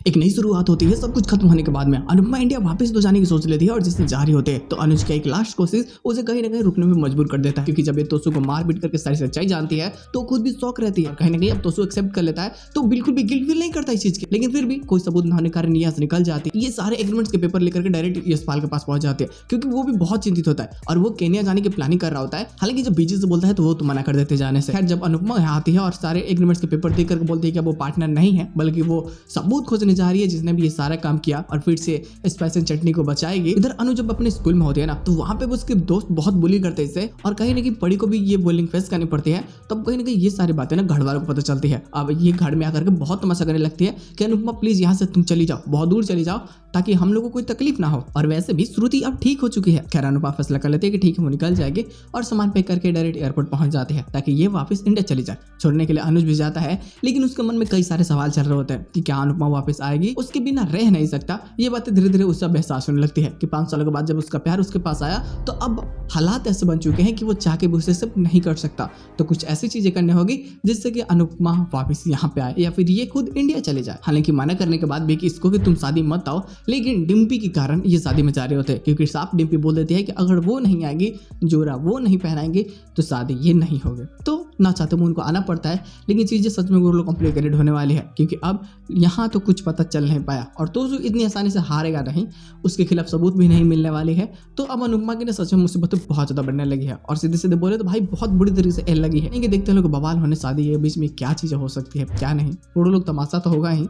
एक नई शुरुआत होती है सब कुछ खत्म होने के बाद में। अनुपमा इंडिया वापस तो जाने की सोच लेती है और जिससे जा रही होते हैं तो अनुज का एक लास्ट कोशिश उसे कहीं ना कहीं रुकने में मजबूर कर देता है, क्योंकि जब ये तोसू को मार पीट करके सारी सच्चाई जानती है तो खुद भी शौक रहती है। कहीं ना कहीं अब तोसू एक्सेप्ट कर लेता है तो बिल्कुल भी गिल्ट फील नहीं करता इस चीज के, लेकिन फिर भी कोई सबूत न होने के कारण यहाँ से निकल जाती है। ये सारे एग्रीमेंट्स के पेपर लेकर के डायरेक्ट यशपाल के पास पहुंच जाते हैं, क्योंकि वो भी बहुत चिंतित होता है और वो केन्या जाने की प्लानिंग कर रहा होता है। हालांकि जब बीजी से बोलता है तो वो तो मना कर देते जाने से। खैर जब अनुपमा यहाँ आती है और सारे एग्रीमेंट्स के पेपर देख करके बोलती है कि वो पार्टनर नहीं है बल्कि वो सबूत खोजने जा रही है जिसने भी ये सारा काम किया और फिर से स्पाइस एंड चटनी को बचाएगी। इधर अनु जब अपने स्कूल में होती है ना तो वहां पे उसके दोस्त बहुत बुली करते हैं इसे और कहीं ना कहीं पड़ी को भी ये बुलिंग फेस करनी पड़ती है। तब कहीं ना कहीं ये सारी बातें ना घर वालों को पता चलती है। अब ये घर में आकर के बहुत तमाशा करने लगती है कि अनुपमा प्लीज यहाँ से तुम चली जाओ, बहुत दूर चली जाओ ताकि हम लोगों को कोई तकलीफ ना हो। और वैसे भी श्रुति अब ठीक हो चुकी है। खैर अनुपमा फैसला कर लेती है कि ठीक है वो निकल जाएगी और सामान पैक करके डायरेक्ट एयरपोर्ट पहुंच जाते हैं ताकि ये वापस इंडिया चली जाए। छोड़ने के लिए अनुज भी जाता है, लेकिन उसके मन में कई सारे सवाल चल रहे होते हैं कि क्या अनुपमा वापस आएगी, उसके बिना रह नहीं सकता। ये बातें धीरे धीरे उससे एहसास होने लगती है कि 5 सालों के बाद जब उसका प्यार उसके पास आया तो अब हालात ऐसे बन चुके हैं कि वो चाह के भी उसे सब नहीं कर सकता। तो कुछ ऐसी चीजें करनी होगी जिससे कि अनुपमा वापस यहाँ पे आए या फिर ये खुद इंडिया चले जाए। हालांकि मना करने के बाद भी कि इसको कि तुम शादी मत आओ, लेकिन डिम्पी के कारण ये शादी में जा रहे होते हैं, क्योंकि साफ डिम्पी बोल देती है कि अगर वो नहीं आएगी, जोरा वो नहीं पहनाएंगे तो शादी ये नहीं होगी। तो ना चाहते हुए उनको आना पड़ता है, लेकिन चीजें सच में वो कॉम्प्लिकेटेड होने वाली है, क्योंकि अब यहाँ तो कुछ पता चल नहीं पाया और तो इतनी आसानी से हारेगा नहीं, उसके खिलाफ सबूत भी नहीं मिलने वाली है। तो अब अनुपमा की ना सच में मुसीबत बहुत ज्यादा बढ़ने लगी है और सीधे सीधे बोले तो भाई बहुत बुरी तरीके से एल लगी है कि देखते हैं लोग बवाल होने शादी है, बीच में क्या चीजें हो सकती है क्या नहीं, थोड़े लोग तमाशा तो होगा ही।